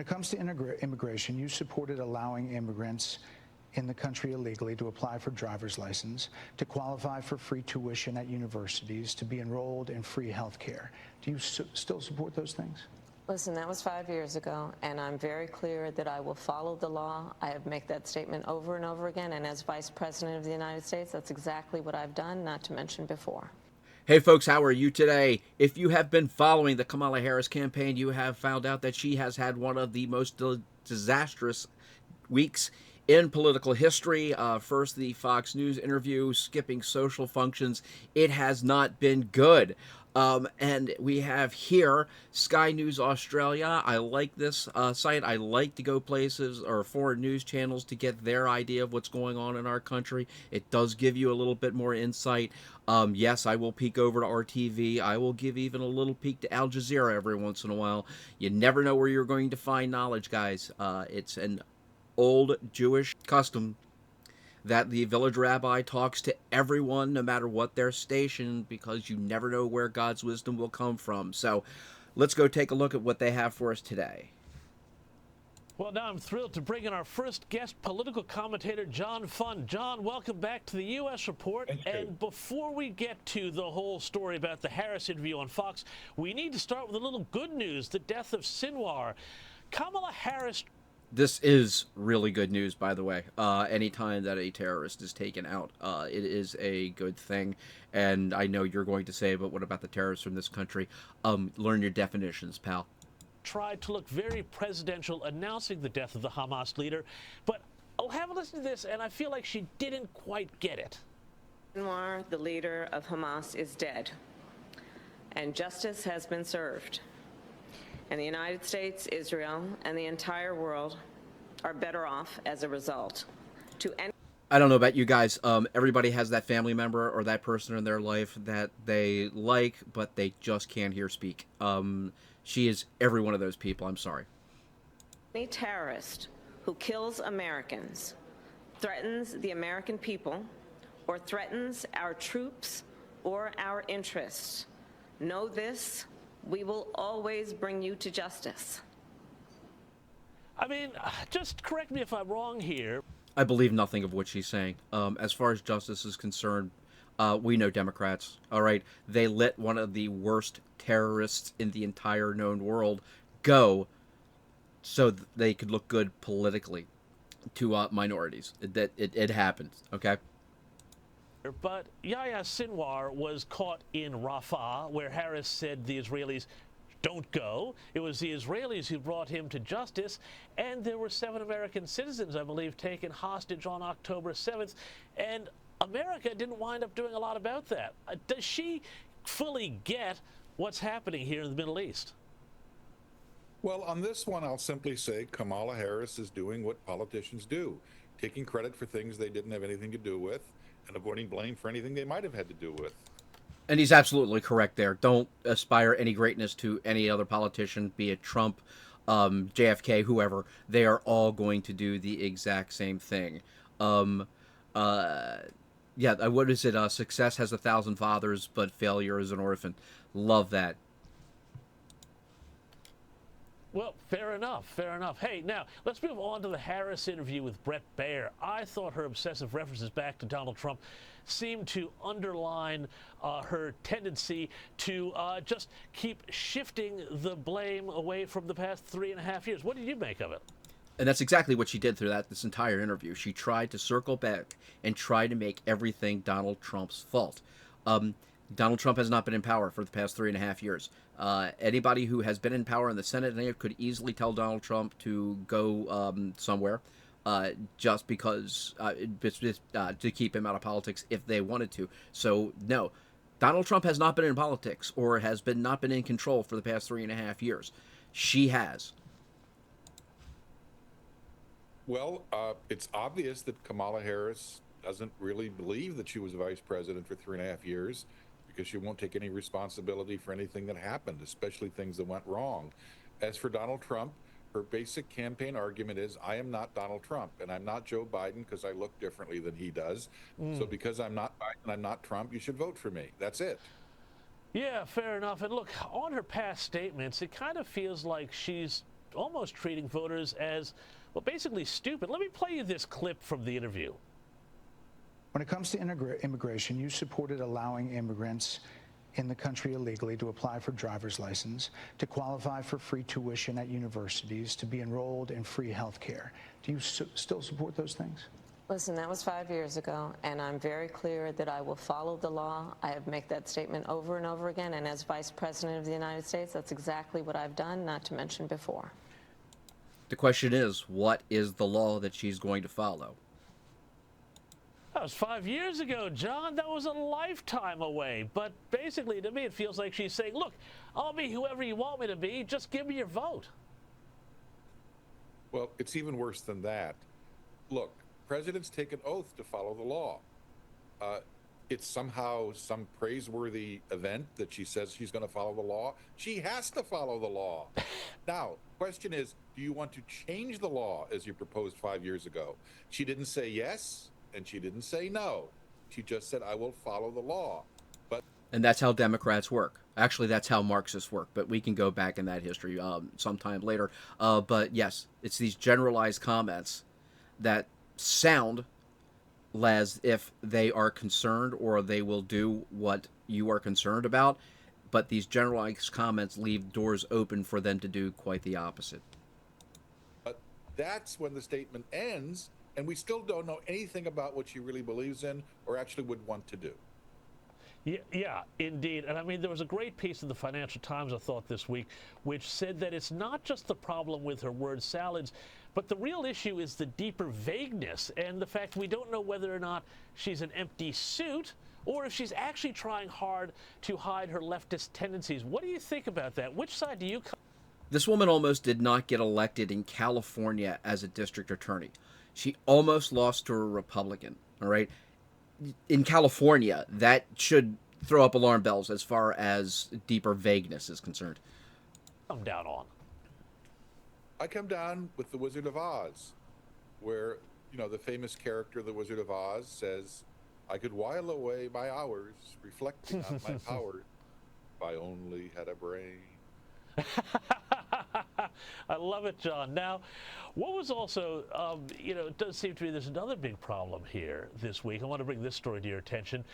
When it comes to immigration, you supported allowing immigrants in the country illegally to apply for driver's license, to qualify for free tuition at universities, to be enrolled in free health care. Do you still support those things? Listen, that was 5 years ago, and I'm very clear that I will follow the law. I have made that statement over and over again, and as Vice President of the United States, that's exactly what I've done, not to mention before. Hey folks, how are you today? If you have been following the Kamala Harris campaign, you have found out that she has had one of the most disastrous weeks in political history. First, the Fox News interview, skipping social functions. It has not been good. And we have here Sky News Australia. I like this site. I like to go places or foreign news channels to get their idea of what's going on in our country. It does give you a little bit more insight. Yes, I will peek over to RTV. I will give even a little peek to Al Jazeera every once in a while. You never know where you're going to find knowledge, guys. It's an old Jewish custom that the village rabbi talks to everyone, no matter what their station, because you never know where God's wisdom will come from. So let's go take a look at what they have for us today. Well, now I'm thrilled to bring in our first guest, political commentator John Fund. John, welcome back to the U.S. Report. And before we get to the whole story about the Harris interview on Fox, we need to start with a little good news, the death of Sinwar. Kamala Harris... This is really good news, by the way. Anytime that a terrorist is taken out, it is a good thing. And I know you're going to say, but what about the terrorists from this country? Learn your definitions, pal. Tried to look very presidential, announcing the death of the Hamas leader. But I'll have a listen to this, and I feel like she didn't quite get it. Sinwar, the leader of Hamas, is dead, and justice has been served. And the United States, Israel, and the entire world are better off as a result. I don't know about you guys. Everybody has that family member or that person in their life that they like, but they just can't hear speak. She is every one of those people. I'm sorry. Any terrorist who kills Americans, threatens the American people, or threatens our troops or our interests, know this: we will always bring you to justice. I mean, just correct me if I'm wrong here. I believe nothing of what she's saying. As far as justice is concerned, we know Democrats, all right? They let one of the worst terrorists in the entire known world go so they could look good politically to minorities. It happened, okay? But Yahya Sinwar was caught in Rafah, where Harris said the Israelis don't go. It was the Israelis who brought him to justice, and there were 7 American citizens, I believe, taken hostage on October 7th, and America didn't wind up doing a lot about that. Does she fully get what's happening here in the Middle East? Well, on this one, I'll simply say Kamala Harris is doing what politicians do, taking credit for things they didn't have anything to do with, and avoiding blame for anything they might have had to do with. And he's absolutely correct there. Don't aspire any greatness to any other politician, be it Trump, JFK, whoever. They are all going to do the exact same thing. Yeah, what is it? Success has 1,000 fathers, but failure is an orphan. Love that. Well, fair enough, fair enough. Hey, now, let's move on to the Harris interview with Bret Baier. I thought her obsessive references back to Donald Trump seemed to underline her tendency to just keep shifting the blame away from the past 3.5 years. What did you make of it? And that's exactly what she did through this entire interview. She tried to circle back and try to make everything Donald Trump's fault. Donald Trump has not been in power for the past 3.5 years. Anybody who has been in power in the Senate could easily tell Donald Trump to go somewhere just because to keep him out of politics if they wanted to. So, no, Donald Trump has not been in politics or has not been in control for the past 3.5 years. She has. Well, it's obvious that Kamala Harris doesn't really believe that she was vice president for 3.5 years, because she won't take any responsibility for anything that happened, especially things that went wrong. As for Donald Trump, her basic campaign argument is, I am not Donald Trump, and I'm not Joe Biden because I look differently than he does. So because I'm not Biden, I'm not Trump, you should vote for me. That's it. Yeah, fair enough. And look, on her past statements, it kind of feels like she's almost treating voters as, well, basically stupid. Let me play you this clip from the interview. When it comes to immigration, you supported allowing immigrants in the country illegally to apply for driver's license, to qualify for free tuition at universities, to be enrolled in free health care. Do you still support those things? Listen, that was 5 years ago, and I'm very clear that I will follow the law. I have made that statement over and over again, and as Vice President of the United States, that's exactly what I've done, not to mention before. The question is, what is the law that she's going to follow? That was 5 years ago, John. That was a lifetime away. But basically, to me, it feels like she's saying, look, I'll be whoever you want me to be. Just give me your vote. Well, it's even worse than that. Look, presidents take an oath to follow the law. It's somehow some praiseworthy event that she says she's going to follow the law. She has to follow the law. Now, question is, do you want to change the law as you proposed 5 years ago? She didn't say yes, and she didn't say no. She just said, I will follow the law. And that's how Democrats work. Actually, that's how Marxists work. But we can go back in that history sometime later. But yes, it's these generalized comments that sound as if they are concerned or they will do what you are concerned about. But these generalized comments leave doors open for them to do quite the opposite. But that's when the statement ends, and we still don't know anything about what she really believes in or actually would want to do. Yeah, indeed. And I mean, there was a great piece in the Financial Times, I thought, this week, which said that it's not just the problem with her word salads, but the real issue is the deeper vagueness and the fact we don't know whether or not she's an empty suit or if she's actually trying hard to hide her leftist tendencies. What do you think about that? Which side do you come? This woman almost did not get elected in California as a district attorney. She almost lost to a Republican, all right? In California, that should throw up alarm bells as far as deeper vagueness is concerned. Come down on. I come down with The Wizard of Oz, where, you know, the famous character, The Wizard of Oz, says, I could while away my hours reflecting on my powers if I only had a brain. I love it, John. Now, what was also, you know, it does seem to me there's another big problem here this week. I want to bring this story to your attention.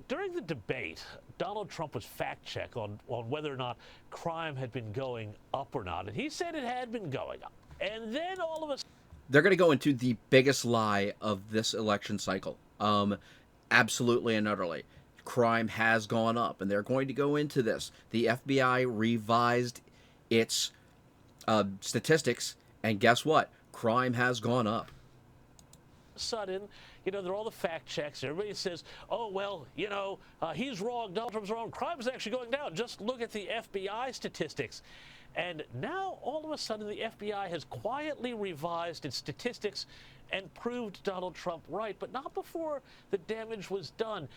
During the debate, Donald Trump was fact-checked on whether or not crime had been going up or not, and he said it had been going up. And then all of a sudden, they're going to go into the biggest lie of this election cycle. Absolutely and utterly. Crime has gone up, and they're going to go into this. The FBI revised its statistics, and guess what? Crime has gone up. Sudden, you know, there are all the fact checks. Everybody says, oh, well, you know, he's wrong, Donald Trump's wrong. Crime is actually going down. Just look at the FBI statistics. And now, all of a sudden, the FBI has quietly revised its statistics and proved Donald Trump right, but not before the damage was done.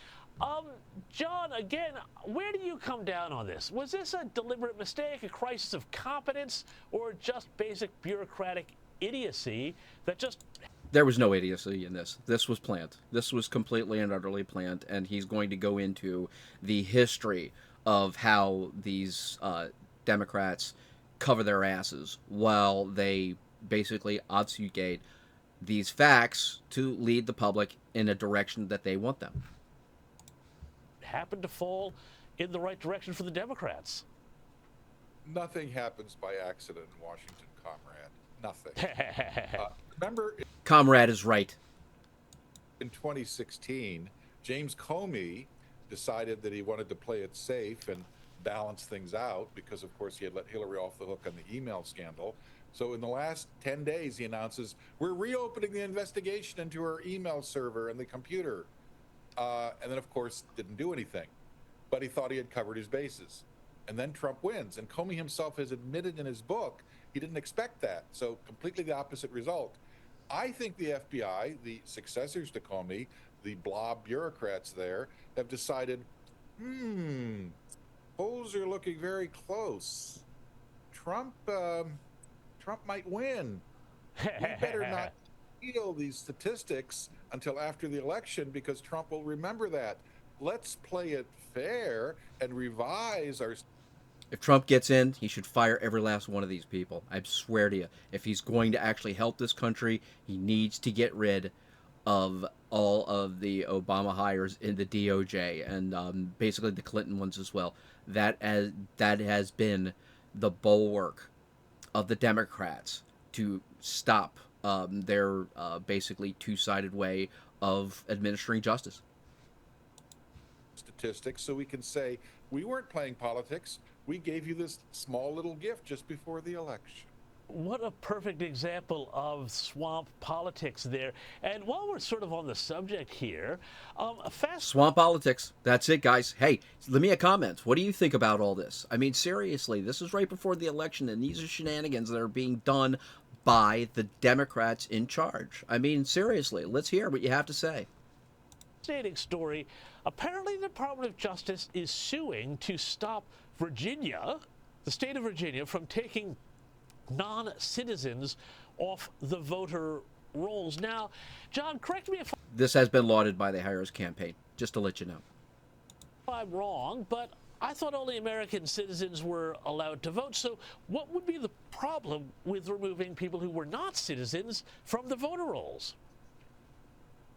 John, again, where do you come down on this? Was this a deliberate mistake, a crisis of competence, or just basic bureaucratic idiocy that just... There was no idiocy in this. This was planned. This was completely and utterly planned, and he's going to go into the history of how these Democrats cover their asses while they basically obfuscate these facts to lead the public in a direction that they want them. Happened to fall in the right direction for the Democrats. Nothing happens by accident in Washington, comrade. Nothing. Remember, Comrade is right. in 2016, James Comey decided that he wanted to play it safe and balance things out because, of course, he had let Hillary off the hook on the email scandal. So in the last 10 days, he announces, we're reopening the investigation into her email server and the computer. And then, of course, didn't do anything. But he thought he had covered his bases. And then Trump wins. And Comey himself has admitted in his book he didn't expect that. So completely the opposite result. I think the FBI, the successors to Comey, the blob bureaucrats there, have decided, polls are looking very close. Trump might win. We better not reveal these statistics until after the election because Trump will remember that. Let's play it fair and revise our... If Trump gets in, he should fire every last one of these people. I swear to you. If he's going to actually help this country, he needs to get rid of all of the Obama hires in the DOJ and basically the Clinton ones as well. That has been the bulwark of the Democrats to stop their basically two-sided way of administering justice. Statistics, so we can say we weren't playing politics. We gave you this small little gift just before the election. What a perfect example of swamp politics there. And while we're sort of on the subject here, swamp politics. That's it, guys. Hey, leave me a comment. What do you think about all this? I mean, seriously, this is right before the election, and these are shenanigans that are being done by the Democrats in charge. I mean, seriously, let's hear what you have to say. Fascinating story. Apparently, the Department of Justice is suing to stop Virginia, the state of Virginia, from taking non-citizens off the voter rolls. Now, John, correct me if this has been lauded by the Harris campaign, just to let you know. I'm wrong, but I thought only American citizens were allowed to vote. So what would be the problem with removing people who were not citizens from the voter rolls?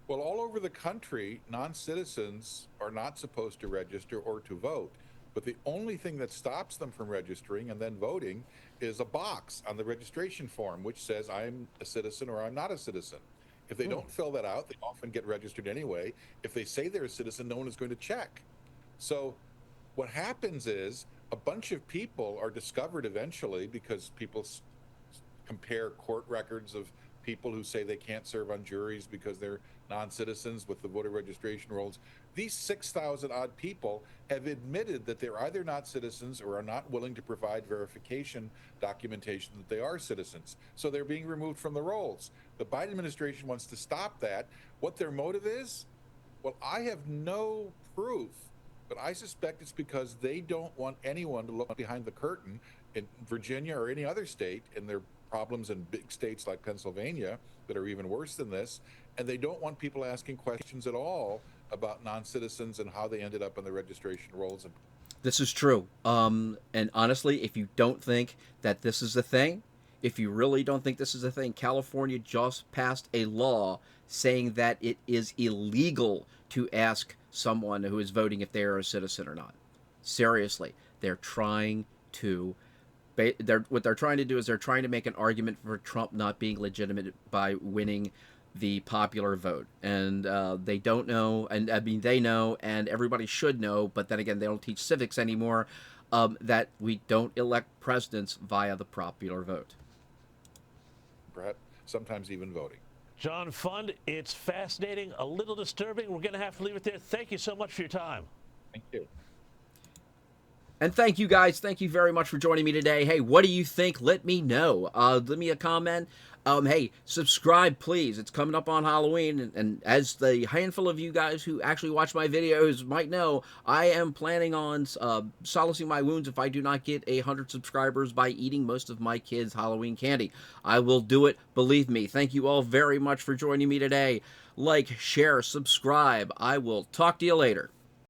Well, all over the country, non-citizens are not supposed to register or to vote. But the only thing that stops them from registering and then voting is a box on the registration form which says I'm a citizen or I'm not a citizen. If they don't fill that out, they often get registered anyway. If they say they're a citizen, no one is going to check. So what happens is a bunch of people are discovered eventually because people compare court records of people who say they can't serve on juries because they're non-citizens with the voter registration rolls. These 6,000 odd people have admitted that they're either not citizens or are not willing to provide verification documentation that they are citizens. So they're being removed from the rolls. The Biden administration wants to stop that. What their motive is? Well, I have no proof, but I suspect it's because they don't want anyone to look behind the curtain in Virginia or any other state, and their problems in big states like Pennsylvania that are even worse than this, and they don't want people asking questions at all about non-citizens and how they ended up on the registration rolls. This is true. And honestly, if you don't think that this is a thing, if you really don't think this is a thing, California just passed a law saying that it is illegal to ask someone who is voting if they are a citizen or not. Seriously, they're trying to what they're trying to do is they're trying to make an argument for Trump not being legitimate by winning the popular vote. And they don't know, and I mean, they know, and everybody should know, but then again, they don't teach civics anymore, that we don't elect presidents via the popular vote. Perhaps sometimes even voting. John Fund, it's fascinating, a little disturbing. We're going to have to leave it there. Thank you so much for your time. Thank you. And thank you guys. Thank you very much for joining me today. Hey, what do you think? Let me know. Leave me a comment. Hey, subscribe, please. It's coming up on Halloween. And as the handful of you guys who actually watch my videos might know, I am planning on solacing my wounds if I do not get 100 subscribers by eating most of my kids' Halloween candy. I will do it. Believe me. Thank you all very much for joining me today. Like, share, subscribe. I will talk to you later.